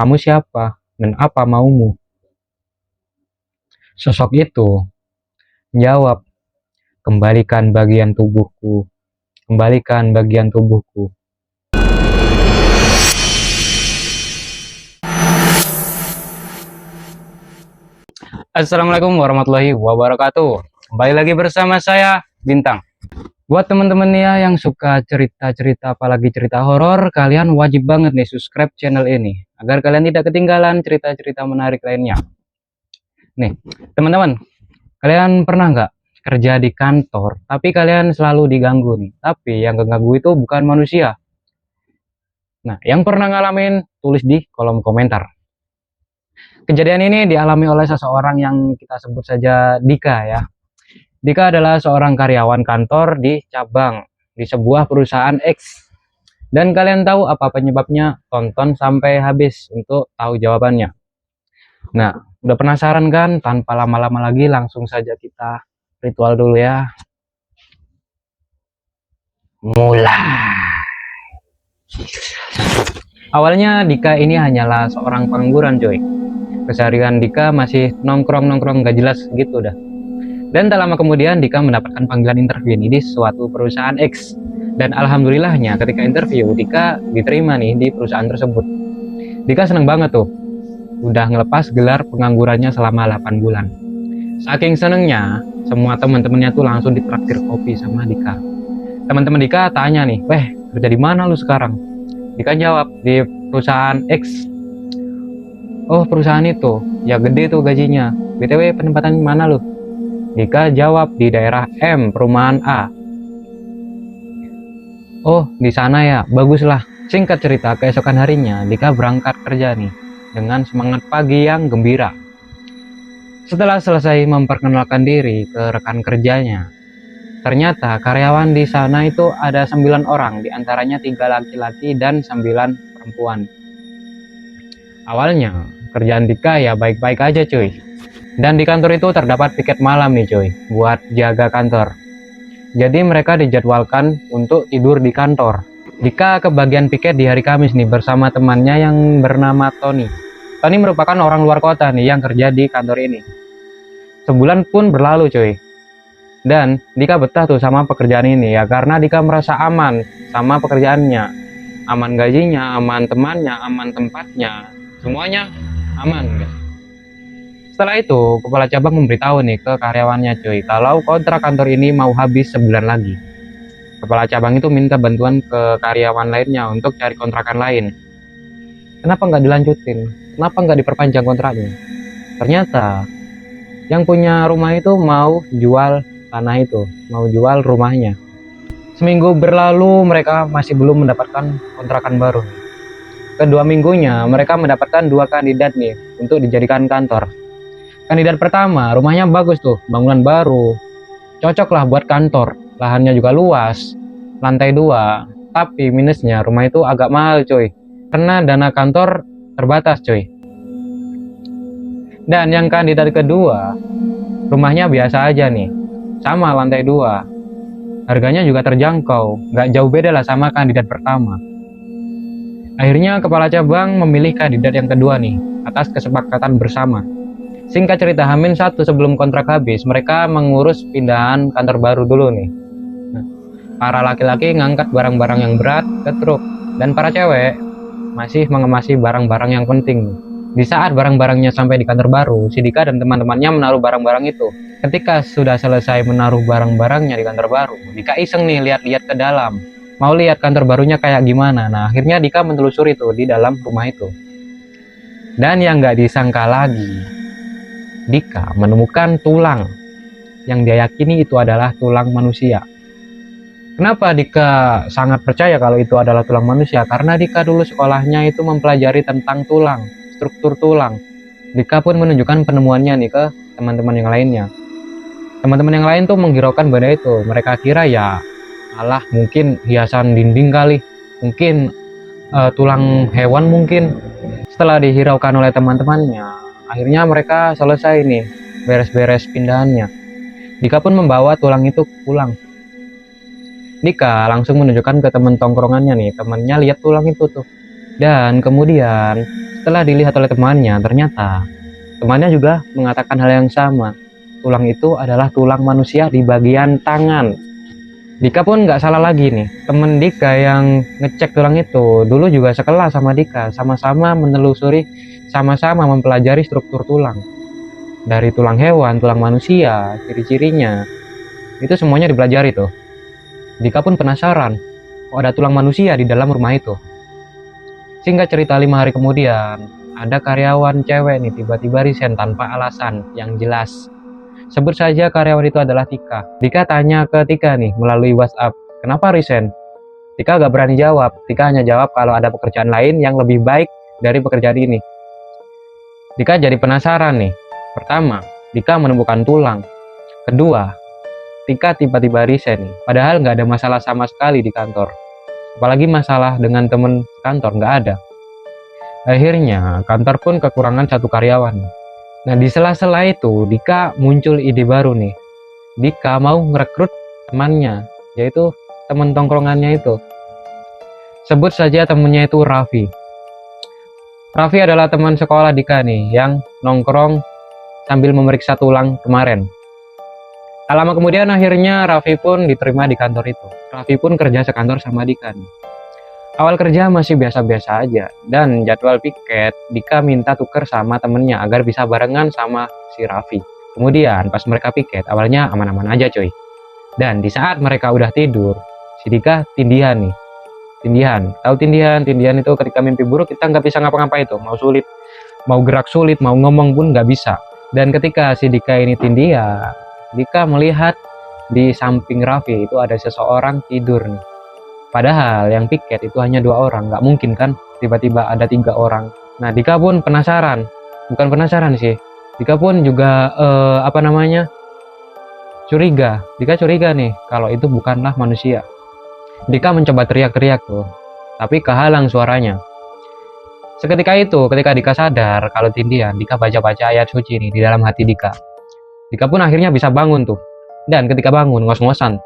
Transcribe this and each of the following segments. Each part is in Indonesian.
Kamu siapa dan apa maumu? Sosok itu menjawab, kembalikan bagian tubuhku, kembalikan bagian tubuhku. Assalamualaikum warahmatullahi wabarakatuh. Kembali lagi bersama saya, Bintang. Buat teman-teman ya yang suka cerita-cerita, apalagi cerita horor, kalian wajib banget nih subscribe channel ini agar kalian tidak ketinggalan cerita-cerita menarik lainnya. Nih, teman-teman, kalian pernah nggak kerja di kantor, tapi kalian selalu diganggu nih? Tapi yang ganggu itu bukan manusia. Nah, yang pernah ngalamin, tulis di kolom komentar. Kejadian ini dialami oleh seseorang yang kita sebut saja Dika ya. Dika adalah seorang karyawan kantor di cabang di sebuah perusahaan X. Dan kalian tahu apa penyebabnya? Tonton sampai habis untuk tahu jawabannya. Nah, udah penasaran kan? Tanpa lama-lama lagi langsung saja kita ritual dulu ya. Mulai. Awalnya Dika ini hanyalah seorang pengangguran coy. Keseharian Dika masih nongkrong-nongkrong gak jelas gitu dah. Dan tak lama kemudian Dika mendapatkan panggilan interview nih di suatu perusahaan X. Dan alhamdulillahnya ketika interview Dika diterima nih di perusahaan tersebut. Dika seneng banget tuh. Udah ngelepas gelar penganggurannya selama 8 bulan. Saking senengnya, semua teman-temannya tuh langsung ditraktir kopi sama Dika. Teman-teman Dika tanya nih, "Weh, kerja di mana lu sekarang?" Dika jawab, "Di perusahaan X." "Oh, perusahaan itu, ya gede tuh gajinya. BTW penempatan mana lu?" Dika jawab, "Di daerah M, perumahan A." "Oh, di sana ya, baguslah." Singkat cerita, keesokan harinya Dika berangkat kerja nih dengan semangat pagi yang gembira. Setelah selesai memperkenalkan diri ke rekan kerjanya, ternyata karyawan di sana itu ada 9 orang, diantaranya 3 laki-laki dan 9 perempuan. Awalnya kerjaan Dika ya baik-baik aja cuy. Dan di kantor itu terdapat piket malam nih cuy, buat jaga kantor. Jadi mereka dijadwalkan untuk tidur di kantor. Dika kebagian piket di hari Kamis nih bersama temannya yang bernama Tony. Tony merupakan orang luar kota nih yang kerja di kantor ini. Sebulan pun berlalu cuy. Dan Dika betah tuh sama pekerjaan ini ya karena Dika merasa aman sama pekerjaannya. Aman gajinya, aman temannya, aman tempatnya. Semuanya aman guys. Setelah itu, kepala cabang memberitahu nih ke karyawannya cuy, kalau kontrak kantor ini mau habis sebulan lagi. Kepala cabang itu minta bantuan ke karyawan lainnya untuk cari kontrakan lain. Kenapa nggak dilanjutin? Kenapa nggak diperpanjang kontraknya? Ternyata, yang punya rumah itu mau jual tanah itu, mau jual rumahnya. Seminggu berlalu, mereka masih belum mendapatkan kontrakan baru. Kedua minggunya, mereka mendapatkan 2 kandidat nih untuk dijadikan kantor. Kandidat pertama, rumahnya bagus tuh, bangunan baru, cocok lah buat kantor, lahannya juga luas, lantai 2, tapi minusnya rumah itu agak mahal cuy, karena dana kantor terbatas cuy. Dan yang kandidat kedua, rumahnya biasa aja nih, sama lantai 2, harganya juga terjangkau, nggak jauh beda lah sama kandidat pertama. Akhirnya kepala cabang memilih kandidat yang kedua nih, atas kesepakatan bersama. Singkat cerita, H-1 sebelum kontrak habis, mereka mengurus pindahan kantor baru dulu nih. Nah, para laki-laki ngangkat barang-barang yang berat ke truk, dan para cewek masih mengemasi barang-barang yang penting. Di saat barang-barangnya sampai di kantor baru, si Dika dan teman-temannya menaruh barang-barang itu. Ketika sudah selesai menaruh barang-barangnya di kantor baru, Dika iseng nih lihat-lihat ke dalam. Mau lihat kantor barunya kayak gimana. Nah, akhirnya Dika menelusuri itu di dalam rumah itu. Dan yang nggak disangka lagi, Dika menemukan tulang yang dia yakini itu adalah tulang manusia. Kenapa Dika sangat percaya kalau itu adalah tulang manusia? Karena Dika dulu sekolahnya itu mempelajari tentang tulang, struktur tulang. Dika pun menunjukkan penemuannya nih ke teman-teman yang lainnya. Teman-teman yang lain tuh menghiraukan benda itu. Mereka kira ya alah mungkin hiasan dinding kali, mungkin tulang hewan mungkin. Setelah dihiraukan oleh teman-temannya, akhirnya mereka selesai nih beres-beres pindahannya. Dika pun membawa tulang itu pulang. Dika langsung menunjukkan ke teman tongkrongannya nih, temannya lihat tulang itu tuh. Dan kemudian Setelah dilihat oleh temannya, ternyata temannya juga mengatakan hal yang sama. Tulang itu adalah tulang manusia di bagian tangan. Dika pun nggak salah lagi nih. Temen Dika yang ngecek tulang itu dulu juga sekelas sama Dika, sama-sama menelusuri, sama-sama mempelajari struktur tulang. Dari tulang hewan, tulang manusia, ciri-cirinya, itu semuanya dipelajari tuh. Dika pun penasaran, kok ada tulang manusia di dalam rumah itu. Singkat cerita, 5 hari kemudian, ada karyawan cewek nih tiba-tiba resign tanpa alasan yang jelas. Sebut saja karyawan itu adalah Tika. Dika tanya ke Tika nih melalui WhatsApp, kenapa resign? Tika gak berani jawab. Tika hanya jawab kalau ada pekerjaan lain yang lebih baik dari pekerjaan ini. Dika jadi penasaran nih. Pertama, Dika menemukan tulang. Kedua, Tika tiba-tiba resign nih. Padahal nggak ada masalah sama sekali di kantor. Apalagi masalah dengan temen kantor nggak ada. Akhirnya, kantor pun kekurangan 1 karyawan. Nah, di sela-sela itu, Dika muncul ide baru nih. Dika mau ngerekrut temannya, yaitu temen tongkrongannya itu. Sebut saja temennya itu Raffi. Raffi adalah teman sekolah Dika nih, yang nongkrong sambil memeriksa tulang kemarin. Tak lama kemudian akhirnya Raffi pun diterima di kantor itu. Raffi pun kerja sekantor sama Dika nih. Awal kerja masih biasa-biasa aja, dan jadwal piket Dika minta tuker sama temennya agar bisa barengan sama si Raffi. Kemudian pas mereka piket awalnya aman-aman aja coy. Dan di saat mereka udah tidur, si Dika tindihan nih. Tindihan, tahu tindihan? Tindihan itu ketika mimpi buruk kita nggak bisa ngapa-ngapain itu, mau sulit, mau gerak sulit, mau ngomong pun nggak bisa. Dan ketika si Dika ini tindihan, Dika melihat di samping Raffi itu ada seseorang tidur nih. Padahal yang piket itu hanya 2 orang, nggak mungkin kan tiba-tiba ada 3 orang. Nah, Dika pun penasaran, bukan penasaran sih, Dika pun juga curiga. Dika curiga nih kalau itu bukanlah manusia. Dika mencoba teriak-teriak tuh, tapi kehalang suaranya. Seketika itu, ketika Dika sadar kalau tindihan, Dika baca-baca ayat suci nih di dalam hati Dika. Dika pun akhirnya bisa bangun tuh. Dan ketika bangun, ngos-ngosan.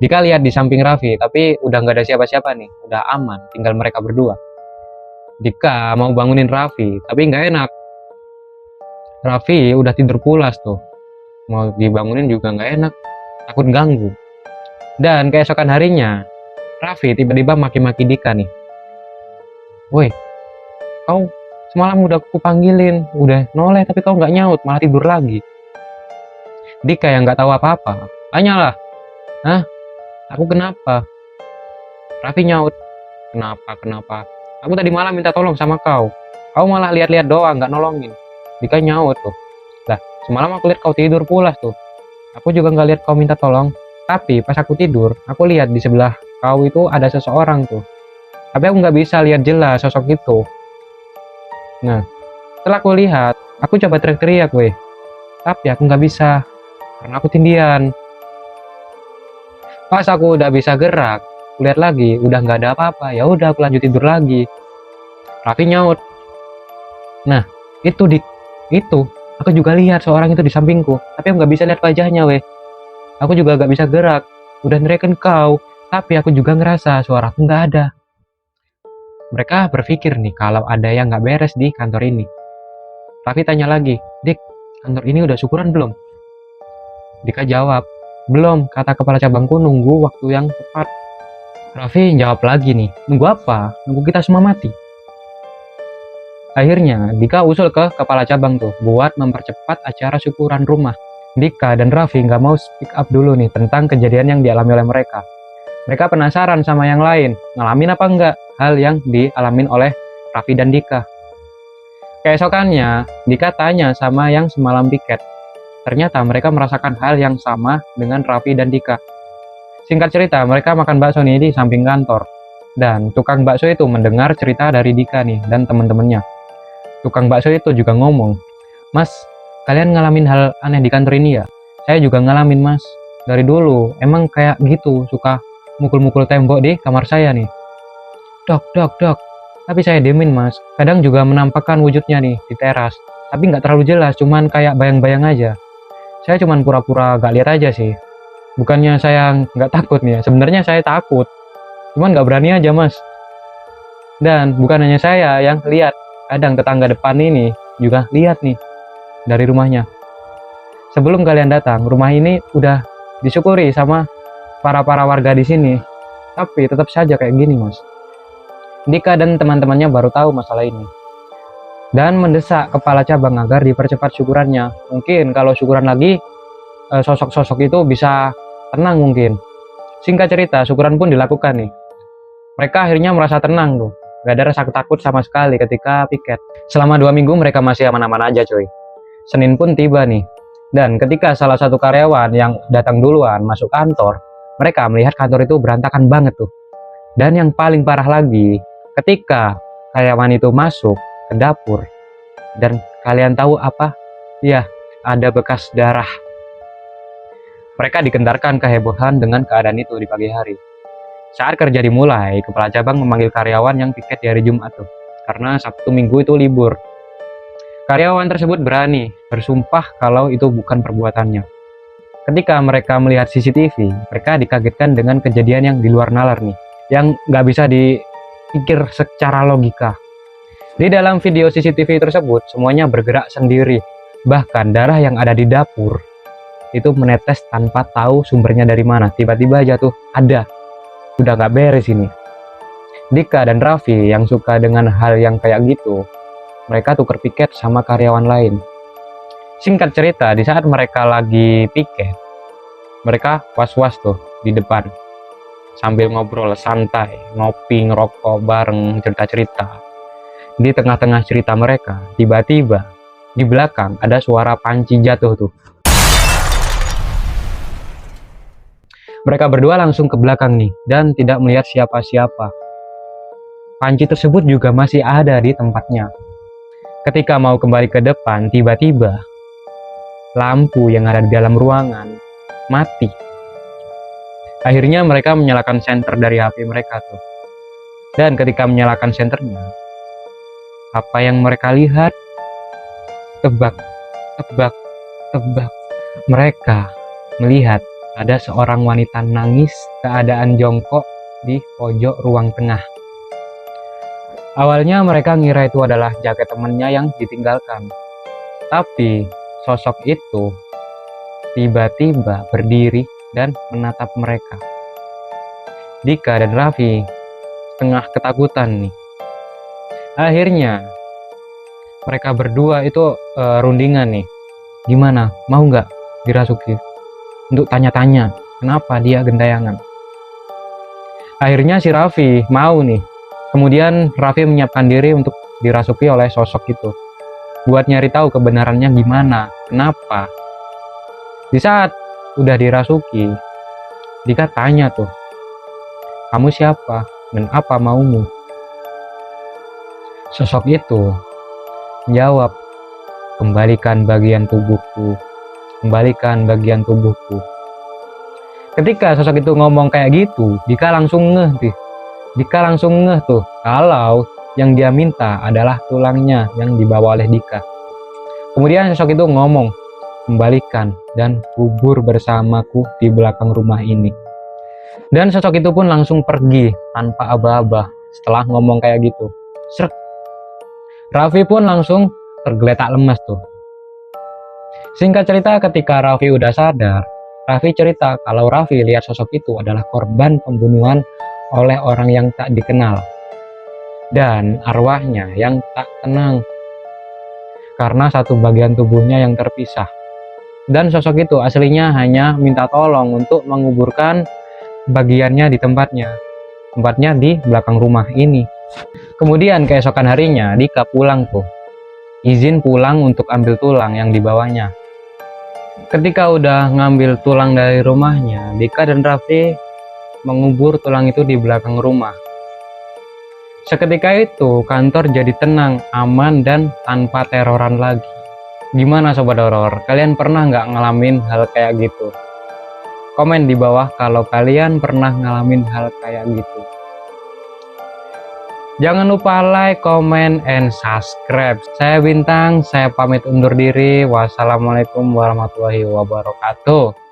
Dika lihat di samping Raffi, tapi udah nggak ada siapa-siapa nih. Udah aman, tinggal mereka berdua. Dika mau bangunin Raffi, tapi nggak enak. Raffi udah tidur pulas tuh. Mau dibangunin juga nggak enak, takut ganggu. Dan keesokan harinya, Raffi tiba-tiba maki-maki Dika nih. Woi, kau semalam udah kupanggilin, udah noleh tapi kau nggak nyaut, malah tidur lagi. Dika yang nggak tahu apa-apa, tanyalah, hah? Aku kenapa? Raffi nyaut, kenapa? Aku tadi malam minta tolong sama kau malah lihat-lihat doang, nggak nolongin. Dika nyaut tuh, lah semalam aku lihat kau tidur pulas tuh. Aku juga nggak lihat kau minta tolong, tapi pas aku tidur, aku lihat di sebelah kau itu ada seseorang tuh. Tapi aku nggak bisa lihat jelas sosok itu. Nah, setelah aku lihat, aku coba teriak-teriak weh. Tapi aku nggak bisa, karena aku tindihan. Pas aku udah bisa gerak, lihat lagi, udah nggak ada apa-apa. Ya udah, aku lanjut tidur lagi. Raffi nyaut. Nah, itu, aku juga lihat seorang itu di sampingku. Tapi aku nggak bisa lihat wajahnya weh. Aku juga nggak bisa gerak. Udah neriakin kau, tapi aku juga ngerasa suaraku nggak ada. Mereka berpikir nih kalau ada yang nggak beres di kantor ini. Raffi tanya lagi, Dik, kantor ini udah syukuran belum? Dika jawab, belum, kata kepala cabangku nunggu waktu yang tepat. Raffi jawab lagi nih, nunggu apa? Nunggu kita semua mati. Akhirnya Dika usul ke kepala cabang tuh buat mempercepat acara syukuran rumah. Dika dan Raffi nggak mau speak up dulu nih tentang kejadian yang dialami oleh mereka. Mereka penasaran sama yang lain, ngalamin apa enggak hal yang dialamin oleh Raffi dan Dika. Keesokannya, Dika tanya sama yang semalam piket. Ternyata mereka merasakan hal yang sama dengan Raffi dan Dika. Singkat cerita, mereka makan bakso nih di samping kantor. Dan tukang bakso itu mendengar cerita dari Dika nih dan teman-temannya. Tukang bakso itu juga ngomong, Mas, kalian ngalamin hal aneh di kantor ini ya? Saya juga ngalamin mas. Dari dulu, emang kayak gitu, suka mukul-mukul tembok di kamar saya nih. Dok. Tapi saya demin mas. Kadang juga menampakkan wujudnya nih di teras. Tapi nggak terlalu jelas, cuman kayak bayang-bayang aja. Saya cuman pura-pura gak lihat aja sih. Bukannya saya nggak takut nih ya, sebenarnya saya takut. Cuman nggak berani aja mas. Dan bukan hanya saya yang lihat, kadang tetangga depan ini juga lihat nih dari rumahnya. Sebelum kalian datang, rumah ini udah disyukuri sama para warga di sini. Tapi tetap saja kayak gini, Mas. Dika dan teman-temannya baru tahu masalah ini dan mendesak kepala cabang agar dipercepat syukurannya. Mungkin kalau syukuran lagi, sosok-sosok itu bisa tenang mungkin. Singkat cerita, syukuran pun dilakukan nih. Mereka akhirnya merasa tenang tuh. Gak ada rasa takut sama sekali ketika piket. Selama 2 minggu mereka masih aman-aman aja coy. Senin pun tiba nih. Dan ketika salah satu karyawan yang datang duluan masuk kantor, mereka melihat kantor itu berantakan banget tuh. Dan yang paling parah lagi, ketika karyawan itu masuk ke dapur, dan kalian tahu apa? Ya, ada bekas darah. Mereka dikentarkan kehebohan dengan keadaan itu di pagi hari. Saat kerja dimulai, kepala cabang memanggil karyawan yang piket di hari Jumat tuh, karena Sabtu Minggu itu libur. Karyawan tersebut berani bersumpah kalau itu bukan perbuatannya. Ketika mereka melihat CCTV, mereka dikagetkan dengan kejadian yang di luar nalar nih, yang nggak bisa dipikir secara logika. Di dalam video CCTV tersebut, semuanya bergerak sendiri. Bahkan darah yang ada di dapur itu menetes tanpa tahu sumbernya dari mana. Tiba-tiba aja tuh ada. Udah nggak beres ini. Dika dan Raffi yang suka dengan hal yang kayak gitu, mereka tuker piket sama karyawan lain. Singkat cerita, di saat mereka lagi piket, mereka was-was tuh di depan. Sambil ngobrol santai, ngopi, ngerokok bareng, cerita-cerita. Di tengah-tengah cerita mereka, tiba-tiba di belakang ada suara panci jatuh tuh. Mereka berdua langsung ke belakang nih dan tidak melihat siapa-siapa. Panci tersebut juga masih ada di tempatnya. Ketika mau kembali ke depan, tiba-tiba lampu yang ada di dalam ruangan mati. Akhirnya mereka menyalakan senter dari HP mereka tuh. Dan ketika menyalakan senternya, apa yang mereka lihat? Tebak, tebak, tebak. Mereka melihat ada seorang wanita nangis keadaan jongkok di pojok ruang tengah. Awalnya mereka ngira itu adalah jaket temannya yang ditinggalkan. Tapi sosok itu tiba-tiba berdiri dan menatap mereka. Dika dan Raffi setengah ketakutan nih. Akhirnya mereka berdua itu rundingan nih. Gimana? Mau nggak dirasuki? Untuk tanya-tanya kenapa dia gentayangan. Akhirnya si Raffi mau nih. Kemudian Raffi menyiapkan diri untuk dirasuki oleh sosok itu. Buat nyari tahu kebenarannya gimana, kenapa. Di saat udah dirasuki, Dika tanya tuh, kamu siapa dan apa maumu? Sosok itu jawab, kembalikan bagian tubuhku, kembalikan bagian tubuhku. Ketika sosok itu ngomong kayak gitu, Dika langsung ngeh tuh kalau yang dia minta adalah tulangnya yang dibawa oleh Dika. Kemudian sosok itu ngomong, kembalikan dan kubur bersamaku di belakang rumah ini. Dan sosok itu pun langsung pergi tanpa aba-aba setelah ngomong kayak gitu. Srek. Raffi pun langsung tergeletak lemas tuh. Singkat cerita, ketika Raffi udah sadar, Raffi cerita kalau Raffi lihat sosok itu adalah korban pembunuhan oleh orang yang tak dikenal dan arwahnya yang tak tenang karena satu bagian tubuhnya yang terpisah. Dan sosok itu aslinya hanya minta tolong untuk menguburkan bagiannya di tempatnya di belakang rumah ini. Kemudian keesokan harinya Dika pulang tuh, izin pulang untuk ambil tulang yang dibawanya. Ketika udah ngambil tulang dari rumahnya, Dika dan Raffi mengubur tulang itu di belakang rumah. Seketika itu kantor jadi tenang, aman, dan tanpa teroran lagi. Gimana sobat horor? Kalian pernah nggak ngalamin hal kayak gitu? Komen di bawah kalau kalian pernah ngalamin hal kayak gitu. Jangan lupa like, comment, and subscribe. Saya Bintang, saya pamit undur diri. Wassalamualaikum warahmatullahi wabarakatuh.